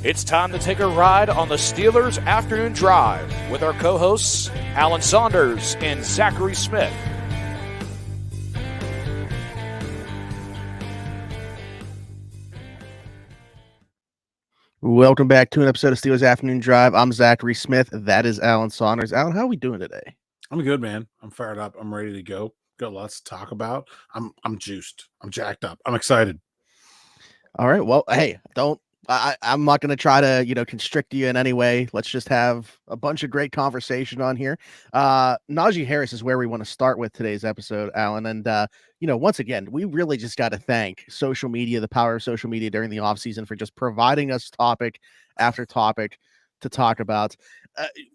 It's time to take a ride on the Steelers Afternoon Drive with our co-hosts, Alan Saunders and Zachary Smith. Welcome back to an episode of Steelers Afternoon Drive. I'm Zachary Smith. That is Alan Saunders. Alan, how are we doing today? I'm good, man. I'm fired up. I'm ready to go. Got lots to talk about. I'm juiced. I'm jacked up. I'm excited. All right. Well, hey, I'm not going to try to, constrict you in any way. Let's just have a bunch of great conversation on here. Najee Harris is where we want to start with today's episode, Alan. And, once again, we really just got to thank social media, the power of social media during the offseason for just providing us topic after topic to talk about.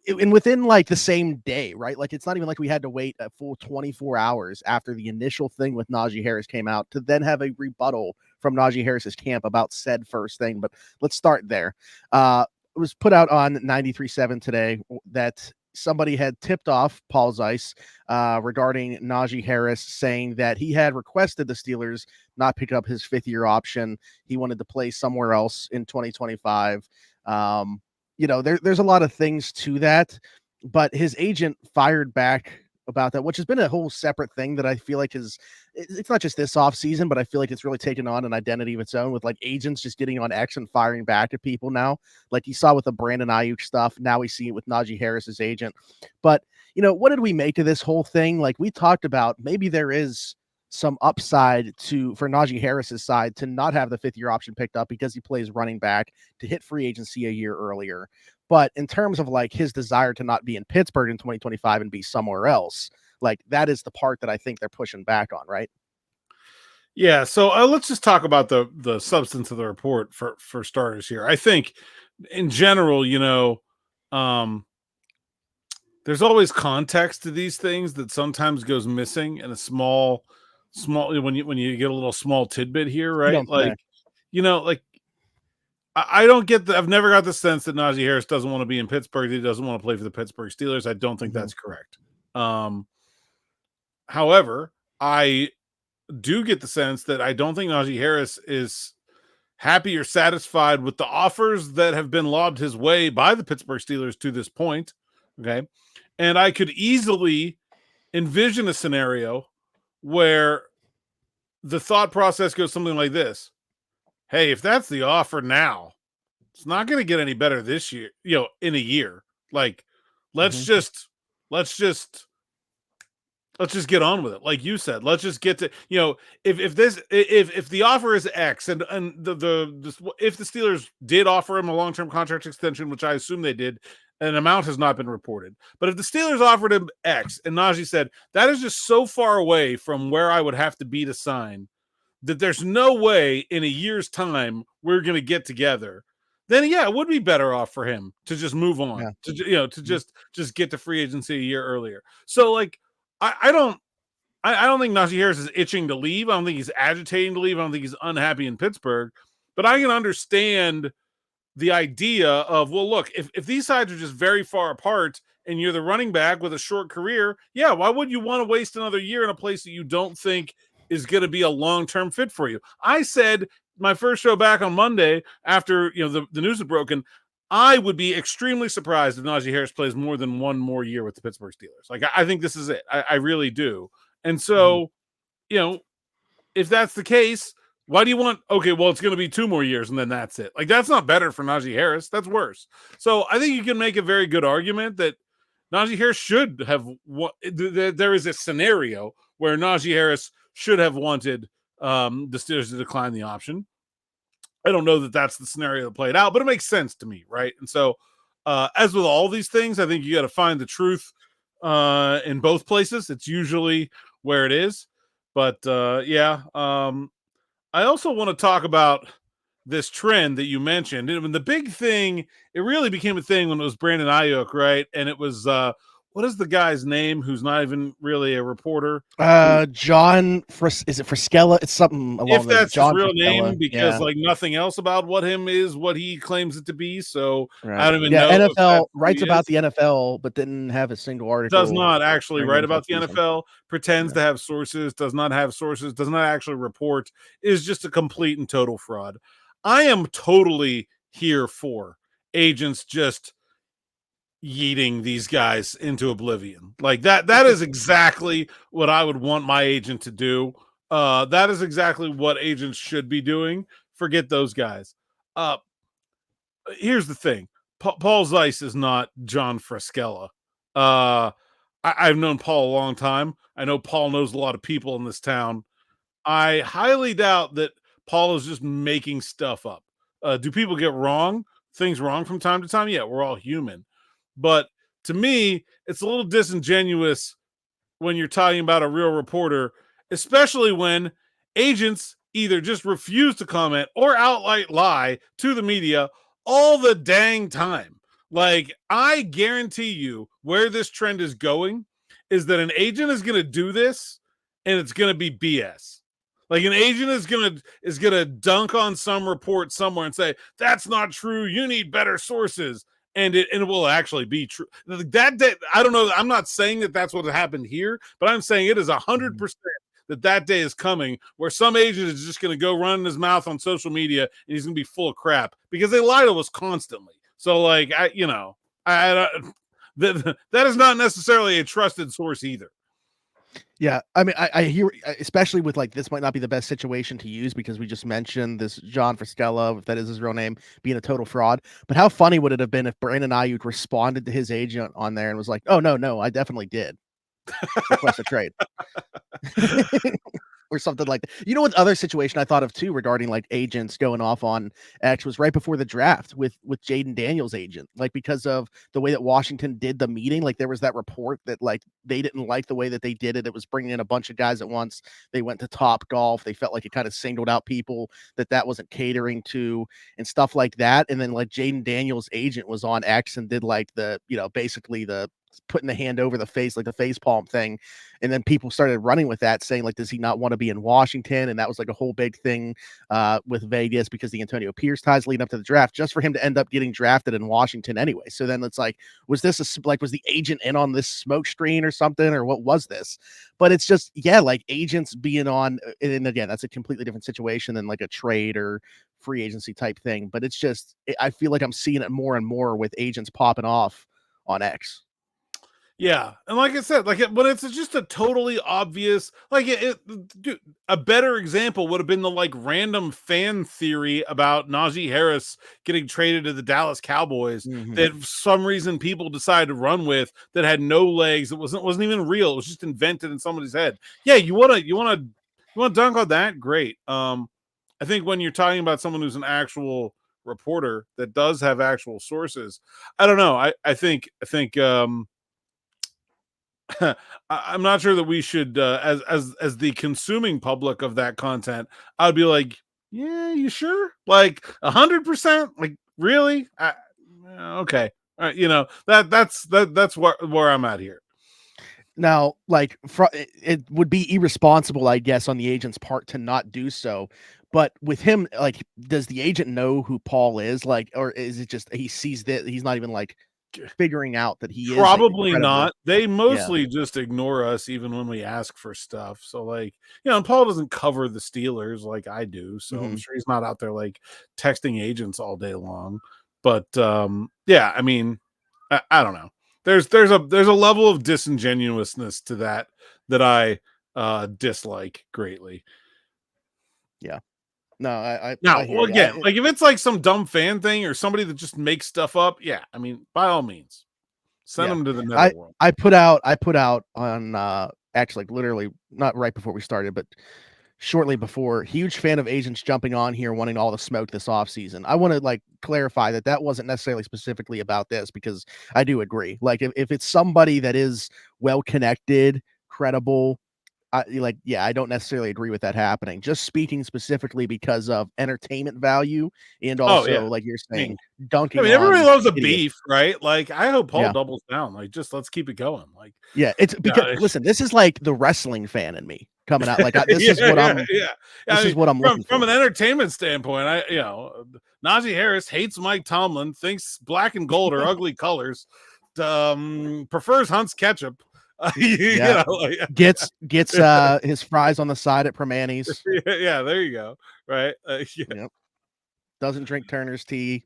And within like the same day, right? Like it's not even like we had to wait a full 24 hours after the initial thing with Najee Harris came out to then have a rebuttal from Najee Harris's camp about said first thing. But let's start there. It was put out on 93.7 today that somebody had tipped off Paul Zeiss regarding Najee Harris, saying that he had requested the Steelers not pick up his fifth-year option. He wanted to play somewhere else in 2025. There's a lot of things to that, but his agent fired back about that, which has been a whole separate thing that I feel like it's not just this off season, but I feel like it's really taken on an identity of its own with like agents just getting on X and firing back at people now. Like you saw with the Brandon Ayuk stuff. Now we see it with Najee Harris's agent. But, what did we make of this whole thing? Like we talked about, maybe there is some upside for Najee Harris's side to not have the fifth-year option picked up because he plays running back to hit free agency a year earlier. But in terms of like his desire to not be in Pittsburgh in 2025 and be somewhere else, like that is the part that I think they're pushing back on, right? Yeah. So let's just talk about the substance of the report for starters here. I think in general, there's always context to these things that sometimes goes missing in a small when you get a little small tidbit here, right? I don't get I've never got the sense that Najee Harris doesn't want to be in Pittsburgh. He doesn't want to play for the Pittsburgh Steelers. I don't think that's correct. However, I do get the sense that I don't think Najee Harris is happy or satisfied with the offers that have been lobbed his way by the Pittsburgh Steelers to this point. Okay. And I could easily envision a scenario where the thought process goes something like this. Hey, if that's the offer now, it's not going to get any better this year, in a year. Like, let's just get on with it. Like you said, let's just get to, if the offer is X and if the Steelers did offer him a long-term contract extension, which I assume they did, an amount has not been reported. But if the Steelers offered him X and Najee said, that is just so far away from where I would have to be to sign that there's no way in a year's time we're going to get together, then yeah, it would be better off for him to just move on, to just get to free agency a year earlier. So like, I don't think Najee Harris is itching to leave. I don't think he's agitating to leave. I don't think he's unhappy in Pittsburgh, but I can understand the idea of, well, look, if these sides are just very far apart and you're the running back with a short career, yeah, why would you want to waste another year in a place that you don't think is going to be a long-term fit for you? I said my first show back on Monday after, the news had broken, I would be extremely surprised if Najee Harris plays more than one more year with the Pittsburgh Steelers. Like, I think this is it. I really do. And so, if that's the case, why do you want, okay, well, it's going to be 2 more years and then that's it. Like, that's not better for Najee Harris. That's worse. So I think you can make a very good argument that Najee Harris should have, there is a scenario where Najee Harris should have wanted the Steelers to decline the option. I don't know that that's the scenario that played out, but it makes sense to me, right? And so, as with all these things, I think you got to find the truth in both places. It's usually where it is. But, I also want to talk about this trend that you mentioned. And the big thing, it really became a thing when it was Brandon Ayuk, right? And it was what is the guy's name who's not even really a reporter? John, is it Frisella? It's something along if that's John his real Frisella. name, because like nothing else about him is what he claims it to be. So right. I don't even know. NFL writes about the NFL, but didn't have a single article. Does not actually write about the NFL, pretends to have sources, does not have sources, does not actually report, is just a complete and total fraud. I am totally here for agents just yeeting these guys into oblivion. Like that is exactly what I would want my agent to do. That is exactly what agents should be doing. Forget those guys. Here's the thing. Paul Zeiss is not John Frescella. I've known Paul a long time. I know Paul knows a lot of people in this town. I highly doubt that Paul is just making stuff up. Do people get things wrong from time to time? Yeah, we're all human. But to me, it's a little disingenuous when you're talking about a real reporter, especially when agents either just refuse to comment or outright lie to the media all the dang time. Like, I guarantee you where this trend is going is that an agent is going to do this and it's going to be BS. Like, an agent is gonna dunk on some report somewhere and say, that's not true. You need better sources. And it will actually be true. That day, I don't know. I'm not saying that that's what happened here, but I'm saying it is 100% that day is coming where some agent is just going to go running his mouth on social media and he's going to be full of crap because they lie to us constantly. So, like, that is not necessarily a trusted source either. Yeah, I mean, I hear, especially with like this might not be the best situation to use because we just mentioned this John Frescella, if that is his real name, being a total fraud. But how funny would it have been if Brandon Ayuk responded to his agent on there and was like, "Oh no, I definitely did request a trade." Or something like that. You know what other situation I thought of too regarding like agents going off on X was right before the draft with Jaden Daniels' agent. Like, because of the way that Washington did the meeting, like there was that report that like they didn't like the way that they did it. It was bringing in a bunch of guys at once. They went to Top Golf. They felt like it kind of singled out people that wasn't catering to and stuff like that. And then like Jaden Daniels' agent was on X and did like the, basically the putting the hand over the face, like the face palm thing. And then people started running with that, saying like, does he not want to be in Washington? And that was like a whole big thing with Vegas because the Antonio Pierce ties leading up to the draft, just for him to end up getting drafted in Washington anyway. So then it's like, was the agent in on this smoke screen or something, or what was this? But it's just, yeah, like agents being on, and again, that's a completely different situation than like a trade or free agency type thing. But it's just, I feel like I'm seeing it more and more with agents popping off on X. Yeah, and like I said, like when it's just a totally obvious, like dude, a better example would have been the like random fan theory about Najee Harris getting traded to the Dallas Cowboys that for some reason people decided to run with that had no legs. It wasn't even real. It was just invented in somebody's head. Yeah, you want to dunk on that? Great. I think when you're talking about someone who's an actual reporter that does have actual sources, I don't know. I think I'm not sure that we should, as the consuming public of that content, I'd be like, yeah, you sure? Like 100%? Like really? Okay, all right, that's where I'm at here. Now, like, it would be irresponsible, I guess, on the agent's part to not do so. But with him, like, does the agent know who Paul is? Like, or is it just he sees that he's not even like figuring out that he probably not. They mostly just ignore us even when we ask for stuff. So like, and Paul doesn't cover the Steelers like I do, so I'm sure he's not out there like texting agents all day long. But yeah, I mean, I don't know. There's a level of disingenuousness to that I dislike greatly. Yeah. No, I again, like if it's like some dumb fan thing or somebody that just makes stuff up, yeah, I mean, by all means, send them to the netherworld. I put out on actually, like, literally not right before we started, but shortly before, huge fan of agents jumping on here wanting all the smoke this offseason. I want to like clarify that wasn't necessarily specifically about this, because I do agree. Like if it's somebody that is well connected, credible, I don't necessarily agree with that happening. Just speaking specifically because of entertainment value and also, like you're saying, dunking. I mean, everybody loves a beef, right? Like, I hope Paul doubles down. Like, just let's keep it going. Like, yeah, it's because listen, this is like the wrestling fan in me coming out. Like, this is what I'm. This is what I'm looking from for. an entertainment standpoint. Najee Harris hates Mike Tomlin, thinks black and gold are ugly colors, prefers Hunt's ketchup. Gets his fries on the side at Permani's. Yeah, there you go. Right. Yep. Doesn't drink Turner's tea.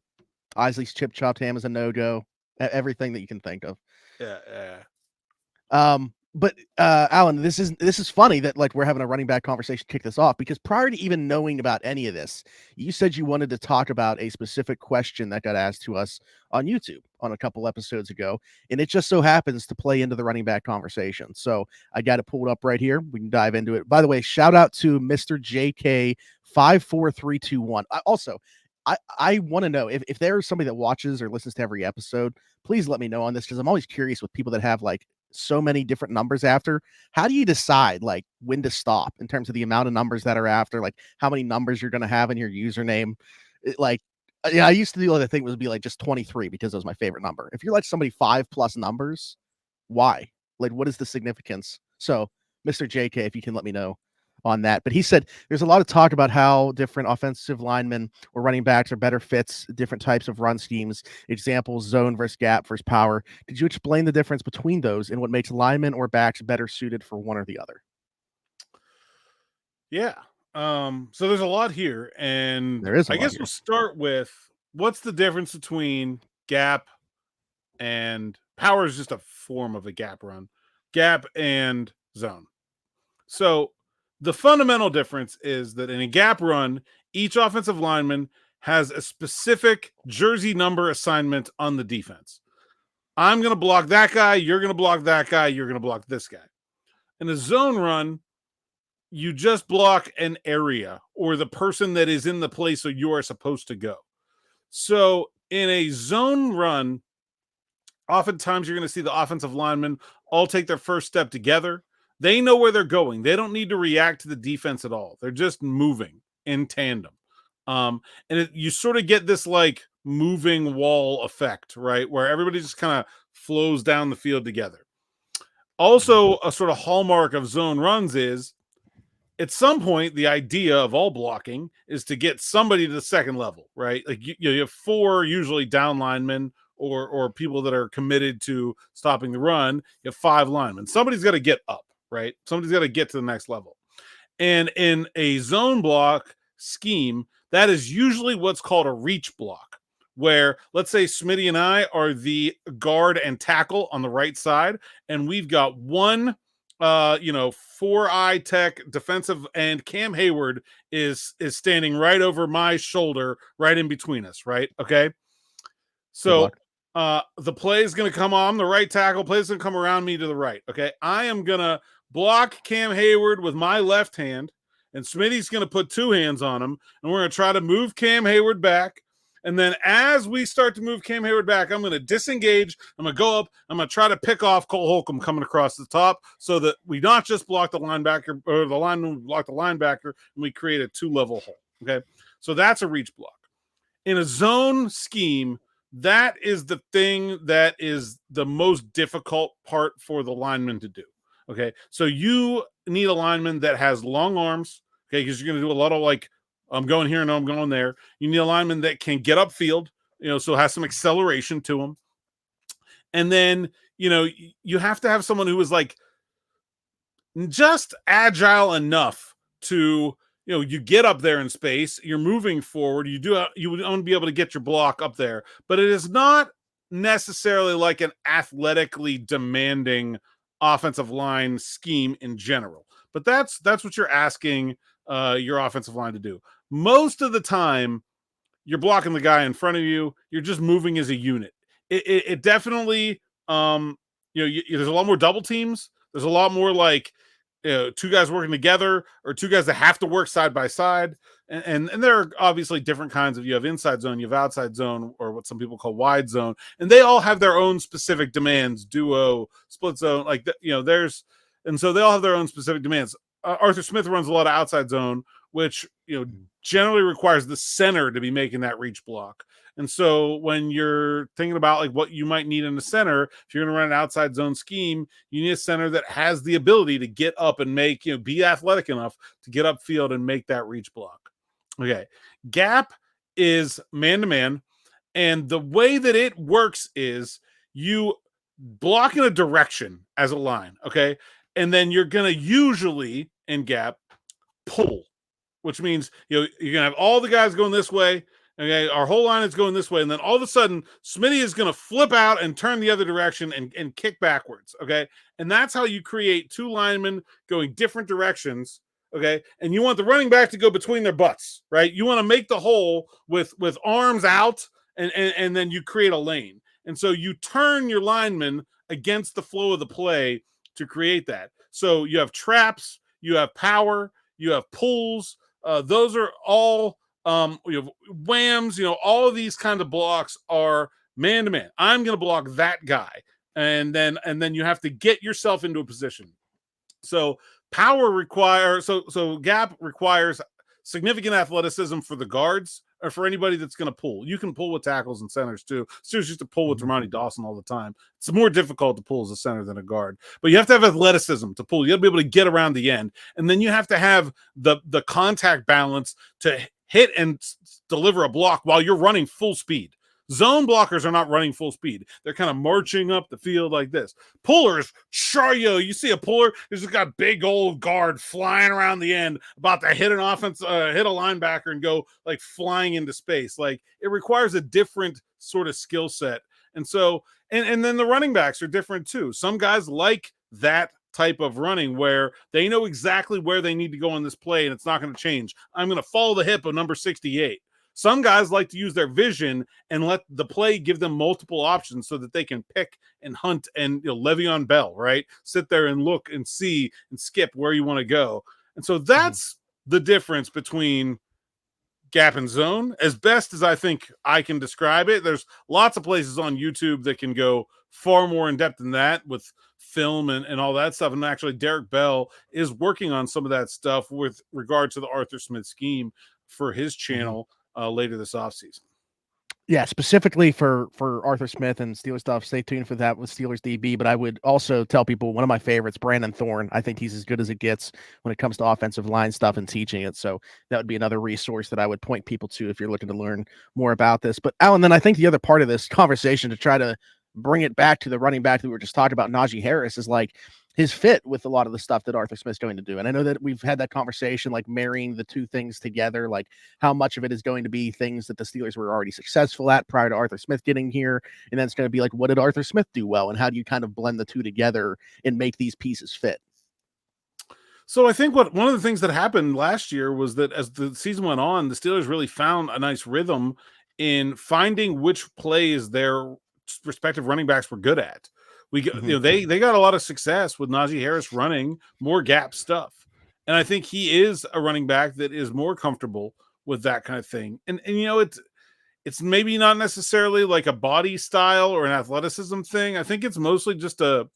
Isley's chip chopped ham is a no-go. Everything that you can think of. Yeah. But Alan, this is funny that like we're having a running back conversation to kick this off, because prior to even knowing about any of this, you said you wanted to talk about a specific question that got asked to us on YouTube on a couple episodes ago, and it just so happens to play into the running back conversation. So I got it pulled up right here. We can dive into it. By the way, shout out to Mr. JK54321. I want to know if there's somebody that watches or listens to every episode, please let me know on this, because I'm always curious with people that have like so many different numbers after. How do you decide like when to stop in terms of the amount of numbers that are after, like how many numbers you're going to have in your username? I used to do the other thing was be like just 23 because it was my favorite number. If you're like somebody 5+ numbers, why? Like, what is the significance? So, Mr. JK, if you can let me know on that. But he said there's a lot of talk about how different offensive linemen or running backs are better fits, different types of run schemes, examples, zone versus gap versus power. Did you explain the difference between those and what makes linemen or backs better suited for one or the other? Yeah. So there's a lot here, and There is a I lot guess here. we'll start with what's the difference between gap and power is just a form of a gap run, gap and zone. So the fundamental difference is that in a gap run, each offensive lineman has a specific jersey number assignment on the defense. I'm going to block that guy. You're going to block that guy. You're going to block this guy. In a zone run, you just block an area or the person that is in the place where you are supposed to go. So in a zone run, oftentimes you're going to see the offensive linemen all take their first step together. They know where they're going. They don't need to react to the defense at all. They're just moving in tandem. You sort of get this like moving wall effect, right? Where everybody just kind of flows down the field together. Also, a sort of hallmark of zone runs is at some point, the idea of all blocking is to get somebody to the second level, right? Like you have 4 usually down linemen or people that are committed to stopping the run. You have 5 linemen. Somebody's got to get up, right? Somebody's got to get to the next level. And in a zone block scheme, that is usually what's called a reach block, where let's say Smitty and I are the guard and tackle on the right side, and we've got one 4-eye tech defensive end. Cam Hayward is standing right over my shoulder, right in between us, right? Okay. So the play is going to come on the right tackle. Play is going to come around me to the right. Okay. I am going to block Cam Hayward with my left hand, and Smitty's going to put 2 hands on him, and we're going to try to move Cam Hayward back. And then as we start to move Cam Hayward back, I'm going to disengage. I'm going to go up. I'm going to try to pick off Cole Holcomb coming across the top so that we not just block the linebacker or the lineman block the linebacker, and we create a 2-level hole. Okay. So that's a reach block. In a zone scheme, that is the thing that is the most difficult part for the lineman to do. Okay. So you need a lineman that has long arms. Okay. Because you're going to do a lot of like, I'm going here and I'm going there. You need a lineman that can get upfield, so has some acceleration to him. And then, you have to have someone who is like just agile enough to, you get up there in space, you're moving forward. You would only be able to get your block up there, but it is not necessarily like an athletically demanding offensive line scheme in general. But that's what you're asking your offensive line to do. Most of the time, you're blocking the guy in front of you. You're just moving as a unit. It definitely, there's a lot more double teams. There's a lot more like 2 guys working together or 2 guys that have to work side by side. And there are obviously different kinds of, you have inside zone, you have outside zone, or what some people call wide zone. And they all have their own specific demands, duo, split zone, and so they all have their own specific demands. Arthur Smith runs a lot of outside zone, which, generally requires the center to be making that reach block. And so when you're thinking about like what you might need in the center, if you're going to run an outside zone scheme, you need a center that has the ability to get up and make, be athletic enough to get upfield and make that reach block. Okay. Gap is man-to-man. And the way that it works is you block in a direction as a line. Okay. And then you're going to usually in gap pull, which means you're going to have all the guys going this way, Okay, our whole line is going this way, and then all of a sudden, Smitty is going to flip out and turn the other direction and kick backwards. Okay, and that's how you create two linemen going different directions. Okay, and you want the running back to go between their butts, right? You want to make the hole with arms out, and then you create a lane, and so you turn your linemen against the flow of the play to create that. So you have traps, you have power, you have pulls. Those are all. You have whams, all of these kinds of blocks are man to man. I'm going to block that guy. And then you have to get yourself into a position. So gap requires significant athleticism for the guards or for anybody that's going to pull. You can pull with tackles and centers too. Steelers used to pull with Ramani Dawson all the time. It's more difficult to pull as a center than a guard, but you have to have athleticism to pull. You have to be able to get around the end. And then you have to have the contact balance to hit and deliver a block while you're running full speed. Zone blockers are not running full speed. They're kind of marching up the field like this. Pullers, you see a puller, he's just got big old guard flying around the end, about to hit an offense, hit a linebacker and go like flying into space. Like it requires a different sort of skill set. And so, and then the running backs are different too. Some guys like that type of running where they know exactly where they need to go on this play and it's not going to change. I'm going to follow the hip of number 68. Some guys like to use their vision and let the play give them multiple options so that they can pick and hunt and Le'Veon Bell, right? Sit there and look and see and skip where you want to go. And so that's the difference between gap and zone, as best as I think I can describe it. There's lots of places on YouTube that can go far more in depth than that with film and all that stuff. And actually, Derek Bell is working on some of that stuff with regard to the Arthur Smith scheme for his channel later this offseason. Yeah, specifically for Arthur Smith and Steelers stuff, stay tuned for that with Steelers DB. But I would also tell people one of my favorites, Brandon Thorne. I think he's as good as it gets when it comes to offensive line stuff and teaching it. So that would be another resource that I would point people to if you're looking to learn more about this. But Alan, then I think the other part of this conversation to try to bring it back to the running back that we were just talking about, Najee Harris, is like his fit with a lot of the stuff that Arthur Smith's going to do. And I know that we've had that conversation, like marrying the two things together, like how much of it is going to be things that the Steelers were already successful at prior to Arthur Smith getting here. And then it's going to be like, what did Arthur Smith do well? And how do you kind of blend the two together and make these pieces fit? So I think one of the things that happened last year was that as the season went on, the Steelers really found a nice rhythm in finding which plays their respective running backs were good at. They got a lot of success with Najee Harris running more gap stuff. And I think he is a running back that is more comfortable with that kind of thing. And it's maybe not necessarily like a body style or an athleticism thing. I think it's mostly just a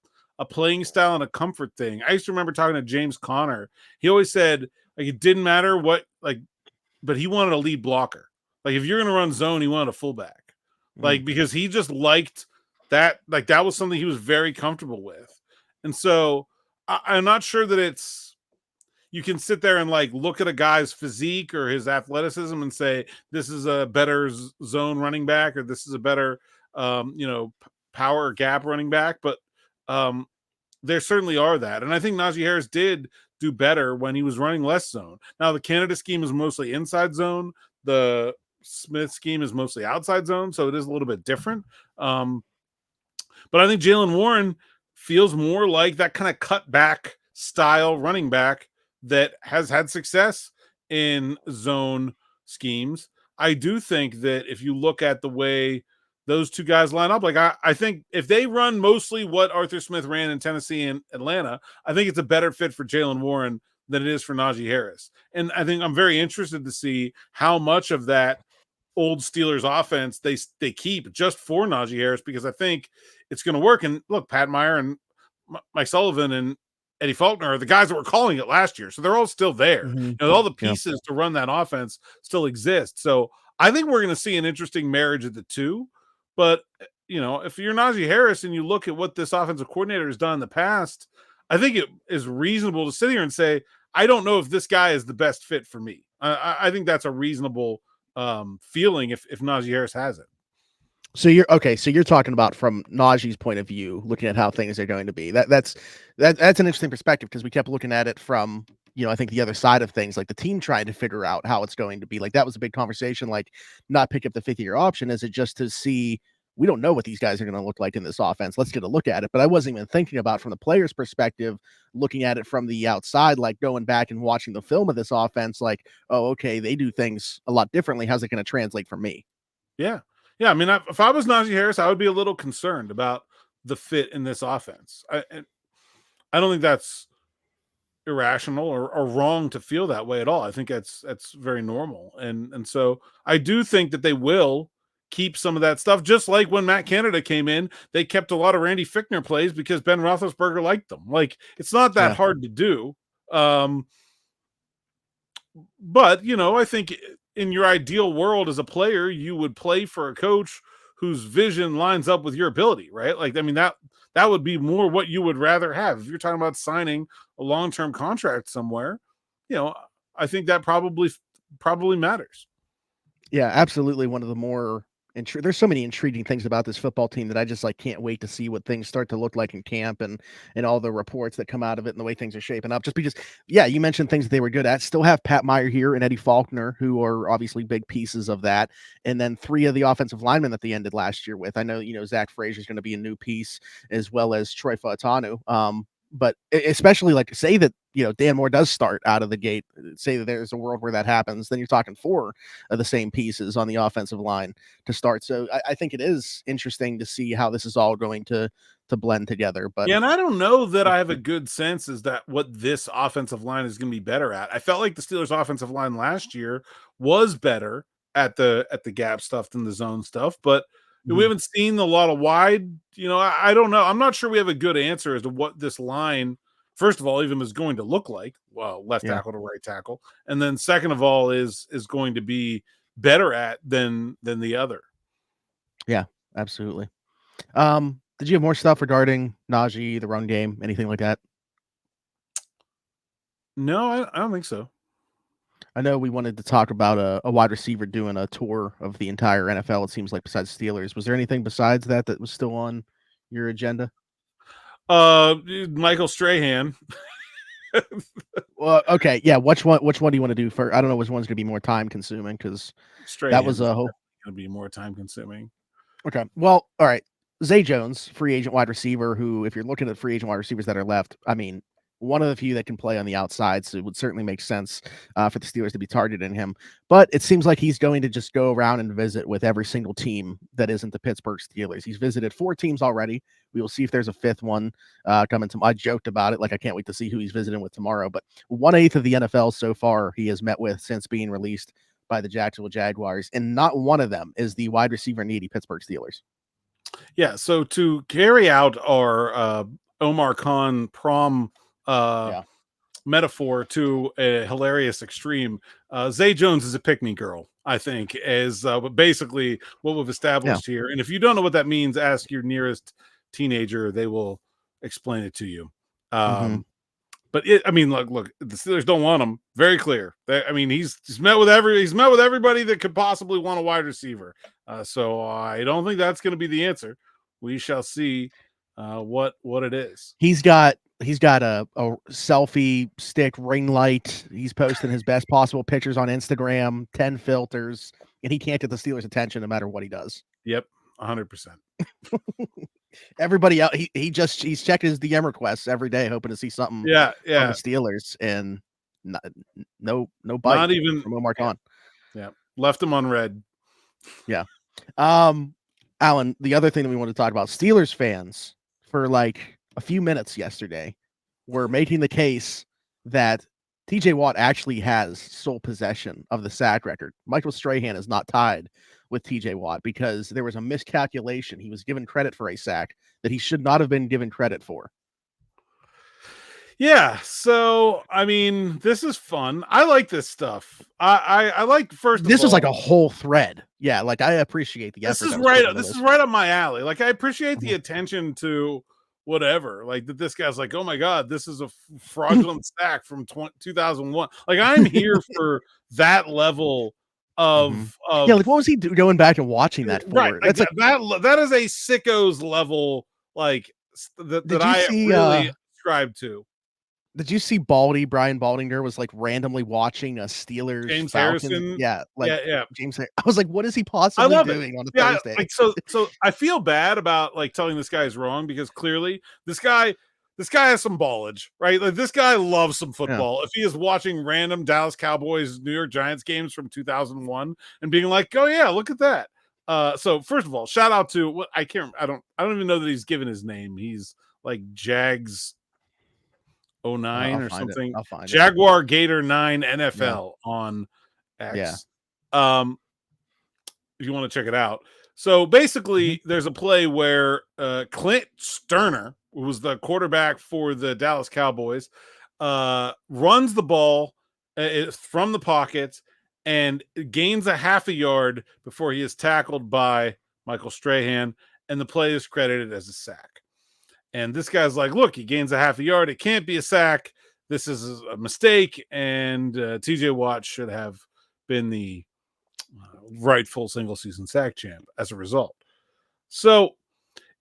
playing style and a comfort thing. I used to remember talking to James Conner. He always said like it didn't matter what, like, but he wanted a lead blocker. Like if you're going to run zone, he wanted a fullback. Like because he just liked that, like that was something he was very comfortable with. And so I'm not sure that you can sit there and like look at a guy's physique or his athleticism and say, this is a better zone running back, or this is a better, power gap running back. But there certainly are that. And I think Najee Harris did do better when he was running less zone. Now the Canada scheme is mostly inside zone. The Smith scheme is mostly outside zone. So it is a little bit different. But I think Jaylen Warren feels more like that kind of cut back style running back that has had success in zone schemes. I do think that if you look at the way those two guys line up, like I think if they run mostly what Arthur Smith ran in Tennessee and Atlanta, I think it's a better fit for Jaylen Warren than it is for Najee Harris. And I think I'm very interested to see how much of that old Steelers offense they keep just for Najee Harris, because I think it's going to work. And look, Pat Meyer and Mike Sullivan and Eddie Faulkner are the guys that were calling it last year, so they're all still there. All the pieces to run that offense still exist. So I think we're going to see an interesting marriage of the two. But if you're Najee Harris and you look at what this offensive coordinator has done in the past, I think it is reasonable to sit here and say, I don't know if this guy is the best fit for me. I think that's a reasonable feeling if Najee Harris has it. So you're talking about from Najee's point of view, looking at how things are going to be. That's an interesting perspective, because we kept looking at it from I think the other side of things, like the team trying to figure out how it's going to be. Like that was a big conversation, like not pick up the 50-year option. Is it just to see, we don't know what these guys are going to look like in this offense. Let's get a look at it. But I wasn't even thinking about from the player's perspective, looking at it from the outside, like going back and watching the film of this offense, like, oh, okay, they do things a lot differently. How's it going to translate for me? Yeah. Yeah. I mean, if I was Najee Harris, I would be a little concerned about the fit in this offense. I don't think that's irrational or wrong to feel that way at all. I think that's very normal. And so I do think that they will keep some of that stuff, just like when Matt Canada came in, they kept a lot of Randy Fichtner plays because Ben Roethlisberger liked them. Like, it's not that hard to do. But, I think in your ideal world as a player, you would play for a coach whose vision lines up with your ability, right? Like, I mean, that would be more what you would rather have. If you're talking about signing a long-term contract somewhere, I think that probably matters. Yeah, absolutely. One of the more there's so many intriguing things about this football team that I just can't wait to see what things start to look like in camp and all the reports that come out of it and the way things are shaping up. Just because, you mentioned things that they were good at. Still have Pat Meyer here and Eddie Faulkner, who are obviously big pieces of that. And then 3 of the offensive linemen that they ended last year with. I know, Zach Frazier's going to be a new piece, as well as Troy Fautanu. But especially say that, Dan Moore does start out of the gate, say that there's a world where that happens, then you're talking 4 of the same pieces on the offensive line to start. So I think it is interesting to see how this is all going to blend together. But yeah, and I don't know that I have a good sense as that what this offensive line is going to be better at. I felt like the Steelers offensive line last year was better at the gap stuff than the zone stuff, but we haven't seen a lot of wide, I don't know. I'm not sure we have a good answer as to what this line, first of all, even is going to look like. Well, left tackle to right tackle. And then second of all is going to be better at than the other. Yeah, absolutely. Did you have more stuff regarding Najee, the run game, anything like that? No, I don't think so. I know we wanted to talk about a wide receiver doing a tour of the entire NFL. It seems like besides Steelers, was there anything besides that was still on your agenda? Michael Strahan. Well, okay, yeah. Which one do you want to do first? I don't know which one's going to be more time consuming because that was a whole going to be more time consuming. Okay, well, all right. Zay Jones, free agent wide receiver, who, if you're looking at free agent wide receivers that are left, I mean, one of the few that can play on the outside, so it would certainly make sense for the Steelers to be targeting him. But it seems like he's going to just go around and visit with every single team that isn't the Pittsburgh Steelers. He's visited 4 teams already. We will see if there's a 5th one coming to. I joked about it, like I can't wait to see who he's visiting with tomorrow. But 1/8 of the NFL so far he has met with since being released by the Jacksonville Jaguars, and not one of them is the wide receiver needy Pittsburgh Steelers. Yeah, so to carry out our Omar Khan prom metaphor to a hilarious extreme, Zay Jones is a pick-me girl, I think, is basically what we've established here. And if you don't know what that means, ask your nearest teenager. They will explain it to you. But look, the Steelers don't want him. Very clear. He's met with everybody that could possibly want a wide receiver. So I don't think that's going to be the answer. We shall see what it is. He's got a selfie stick ring light. He's posting his best possible pictures on Instagram, 10 filters, and he can't get the Steelers' attention no matter what he does. Yep, 100%. Everybody else, he's checking his DM requests every day, hoping to see something. From the Steelers, and no bite. Not even from Omar Khan. Yeah, left him on red. Yeah. Alan, the other thing that we want to talk about, Steelers fans for like a few minutes yesterday were making the case that TJ Watt actually has sole possession of the sack record. Michael Strahan is not tied with TJ Watt because there was a miscalculation. He was given credit for a sack that he should not have been given credit for. Yeah, so this is fun. I like this stuff. I like this is like a whole thread. Yeah, like I appreciate the effort. This is right up my alley. Like I appreciate the attention to whatever. Like that this guy's like, oh my god, this is a fraudulent sack from 2001. Like I'm here for that level of like what was he going back and watching that for? Right, that's that is a sicko's level like that I really subscribe to. Did you see Brian Baldinger was like randomly watching a Steelers James Falcons? Harrison. Yeah, like Yeah. I was like, what is he I possibly love it. doing on a Yeah, Thursday? like so I feel bad about like telling this guy is wrong because clearly this guy has some ballage, right? Like this guy loves some Yeah. football. If he is watching random Dallas Cowboys, New York Giants games from 2001 and being like, "Oh yeah, look at that." So first of all, shout out to what I don't even know that he's given his name. He's like Jags 09 I'll or find it. something. I'll find it. Jaguar Gator 9 Yeah. NFL on Yeah. X. If you want to check it out. So basically, there's a play where Clint Sterner, who was the quarterback for the Dallas Cowboys, runs the ball from the pocket and gains a half a yard before he is tackled by Michael Strahan, and the play is credited as a sack. And this guy's like, look, he gains a half a yard. It can't be a sack. This is a mistake, and TJ Watt should have been the rightful single season sack champ as a result. So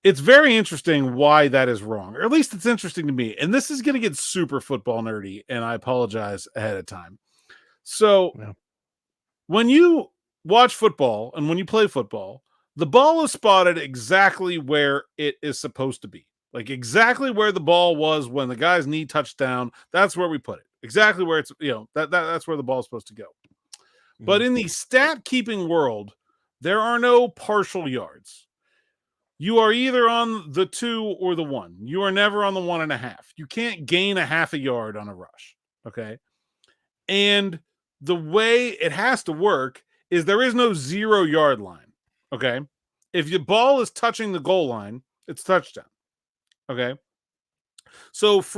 it's very interesting why that is wrong, or at least it's interesting to me. And this is going to get super football nerdy, and I apologize ahead of time. So when you watch football and when you play football, the ball is spotted exactly where it is supposed to be. Like exactly where the ball was when the guy's knee touched down. That's where we put it. Exactly where it's, that's where the ball is supposed to go. But in the stat keeping world, there are no partial yards. You are either on the 2 or the 1. You are never on the 1.5. You can't gain a half a yard on a rush. Okay. And the way it has to work is there is no 0 yard line. Okay. If your ball is touching the goal line, it's touchdown. Okay. So if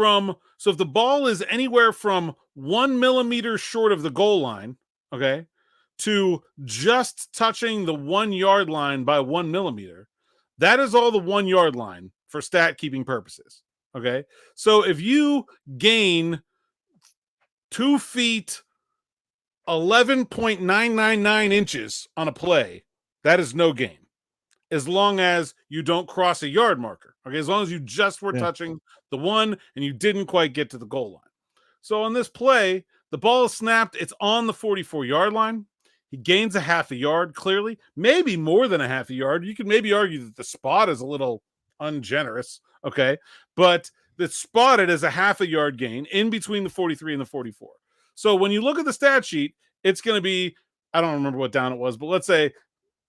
the ball is anywhere from 1 millimeter short of the goal line, okay, to just touching the 1 yard line by 1 millimeter, that is all the 1 yard line for stat keeping purposes. Okay. So if you gain 2 feet, 11.999 inches on a play, that is no gain. As long as you don't cross a yard marker. Okay. As long as you just were touching the 1 and you didn't quite get to the goal line. So on this play, the ball is snapped. It's on the 44-yard line. He gains a half a yard, clearly, maybe more than a half a yard. You could maybe argue that the spot is a little ungenerous, okay? But it's spotted as a half a yard gain in between the 43 and the 44. So when you look at the stat sheet, it's going to be, I don't remember what down it was, but let's say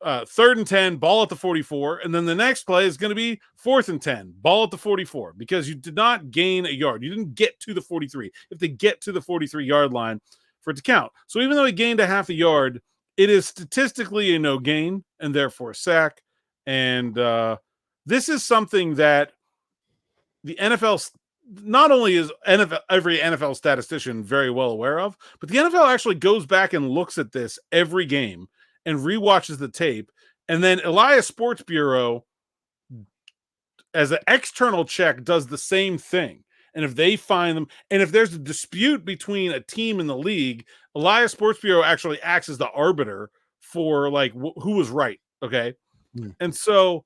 3rd and 10, ball at the 44. And then the next play is going to be 4th and 10, ball at the 44, because you did not gain a yard. You didn't get to the 43. You have to get to the 43-yard line for it to count. So even though he gained a half a yard, it is statistically a no gain and therefore a sack. And this is something that the NFL, not only is every NFL statistician very well aware of, but the NFL actually goes back and looks at this every game and rewatches the tape. And then Elias Sports Bureau, as an external check, does the same thing. And if they find them, and if there's a dispute between a team in the league, Elias Sports Bureau actually acts as the arbiter for like who was right. Okay. And so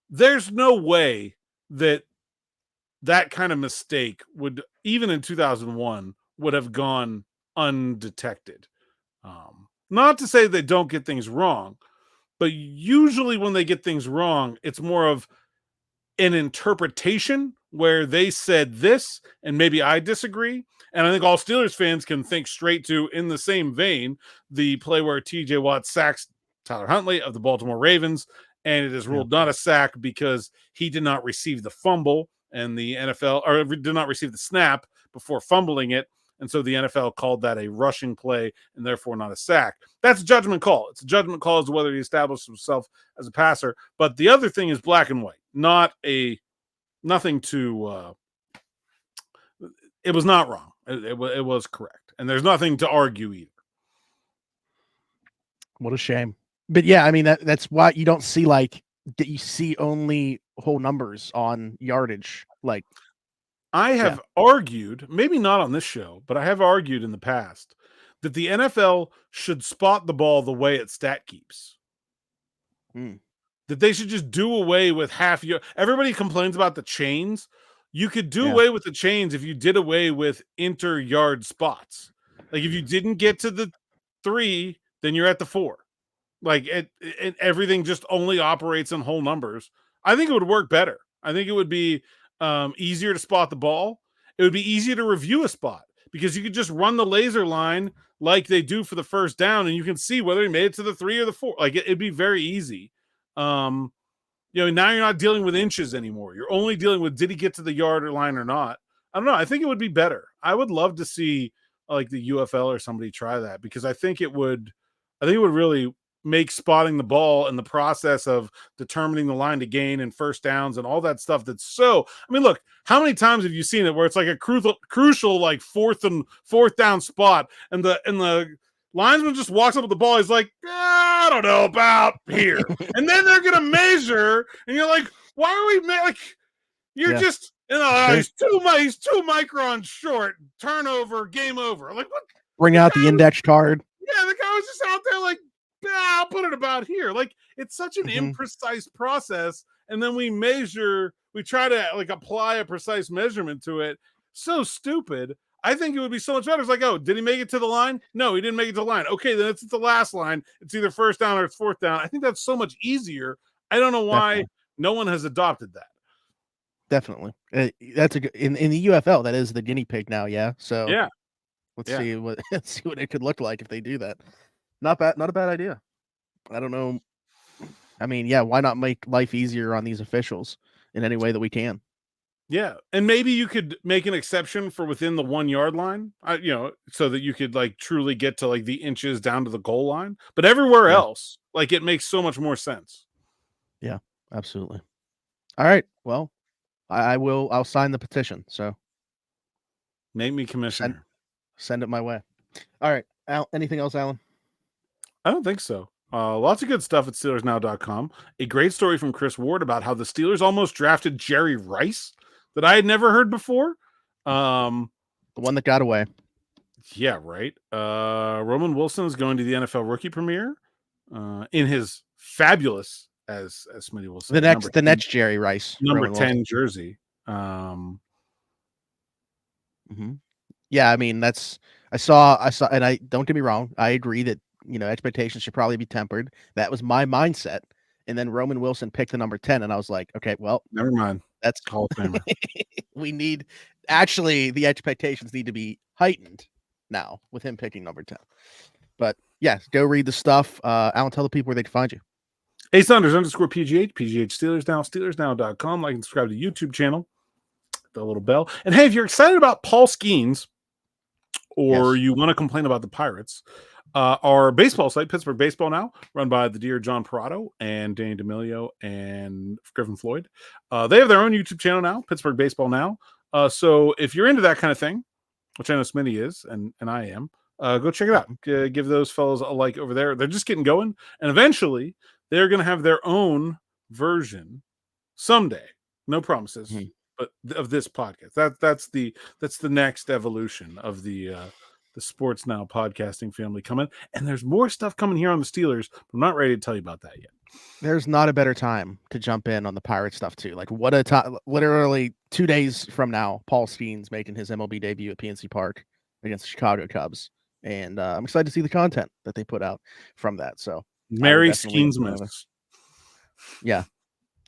there's no way that kind of mistake would, even in 2001, would have gone undetected. Not to say they don't get things wrong, but usually when they get things wrong, it's more of an interpretation where they said this and maybe I disagree. And I think all Steelers fans can think straight to, in the same vein, the play where TJ Watt sacks Tyler Huntley of the Baltimore Ravens, and it is ruled not a sack because he did not receive the fumble, and the NFL, or did not receive the snap before fumbling it. And so the NFL called that a rushing play and therefore not a sack. That's a judgment call. It's a judgment call as to whether he established himself as a passer. But the other thing is black and white, nothing to, it was not wrong. It was correct. And there's nothing to argue either. What a shame. But yeah, I mean, that's why you don't see that you see only whole numbers on yardage. Like, I have argued, maybe not on this show, but I have argued in the past that the NFL should spot the ball the way it stat keeps. That they should just do away with half yard. Everybody complains about the chains. You could do away with the chains if you did away with inter-yard spots. Like if you didn't get to the 3, then you're at the 4. Like everything just only operates in whole numbers. I think it would work better. I think it would be easier to spot the ball. It would be easier to review a spot because you could just run the laser line like they do for the first down, and you can see whether he made it to the 3 or the 4. Like it'd be very easy. Now you're not dealing with inches anymore. You're only dealing with did he get to the yard line or not. I don't know. I think it would be better. I would love to see like the UFL or somebody try that because I think it would really make spotting the ball and the process of determining the line to gain and first downs and all that stuff. That's so. I mean, look, how many times have you seen it where it's like a crucial like fourth down spot and the linesman just walks up with the ball. He's like, I don't know about here. And then they're going to measure. And you're like, why are we like, you're just, he's 2 microns short, turnover, game over. Like, what? Bring out the index card. Yeah, the guy was just out there like, I'll put it about here. Like, it's such an imprecise process. And then we try to like apply a precise measurement to it. So stupid. I think it would be so much better. It's like, oh, did he make it to the line? No, he didn't make it to the line. Okay, then it's at the last line. It's either first down or it's fourth down. I think that's so much easier. I don't know why no one has adopted that. Definitely. That's in the UFL. That is the guinea pig now. Yeah. So let's see what it could look like if they do that. Not a bad idea. I don't know. I mean, why not make life easier on these officials in any way that we can? Yeah, and maybe you could make an exception for within the 1 yard line, so that you could like truly get to like the inches down to the goal line. But everywhere else, like it makes so much more sense. Yeah, absolutely. All right. Well, I'll sign the petition. So make me commissioner. Send it my way. All right. Anything else, Alan? I don't think so. Lots of good stuff at SteelersNow.com. A great story from Chris Ward about how the Steelers almost drafted Jerry Rice that I had never heard before. The one that got away. Yeah, right. Roman Wilson is going to the NFL rookie premiere in his fabulous, as Smitty will say, the next Jerry Rice, number Roman 10 Wilson. jersey. Yeah, I mean I saw, and I don't get me wrong, I agree that expectations should probably be tempered. That was my mindset. And then Roman Wilson picked the number 10, and I was like, okay, well, never mind. That's Hall of Famer. the expectations need to be heightened now with him picking number 10. But yes, go read the stuff. Alan, tell the people where they can find you. Saunders_PGH, PGH Steelers Now, SteelersNow.com. Like and subscribe to the YouTube channel. The little bell. And hey, if you're excited about Paul Skeens or you want to complain about the Pirates, our baseball site, Pittsburgh Baseball Now, run by the dear John Parado and Danny D'Amelio and Griffin Floyd. They have their own YouTube channel now, Pittsburgh Baseball Now. So if you're into that kind of thing, which I know Smitty is, and I am, go check it out. Give those fellows a like over there. They're just getting going. And eventually, they're going to have their own version someday. No promises, but of this podcast. That's the next evolution of the Sports Now podcasting family coming. And there's more stuff coming here on the Steelers, but I'm not ready to tell you about that yet. There's not a better time to jump in on the Pirate stuff too. Like what a time! Literally 2 days from now, Paul Skeens making his MLB debut at PNC Park against the Chicago Cubs, and I'm excited to see the content that they put out from that. So Merry Skeensmas. Yeah,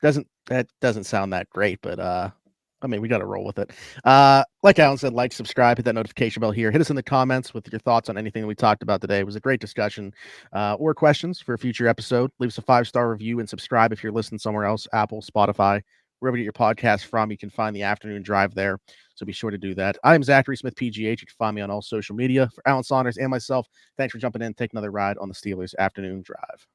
that doesn't sound that great, but I mean, we got to roll with it. Like Alan said, like, subscribe, hit that notification bell here. Hit us in the comments with your thoughts on anything that we talked about today. It was a great discussion, or questions for a future episode. Leave us a 5-star review and subscribe if you're listening somewhere else, Apple, Spotify, wherever you get your podcast from. You can find the afternoon drive there. So be sure to do that. I am Zachary Smith, PGH. You can find me on all social media. For Alan Saunders and myself, thanks for jumping in. Take another ride on the Steelers afternoon drive.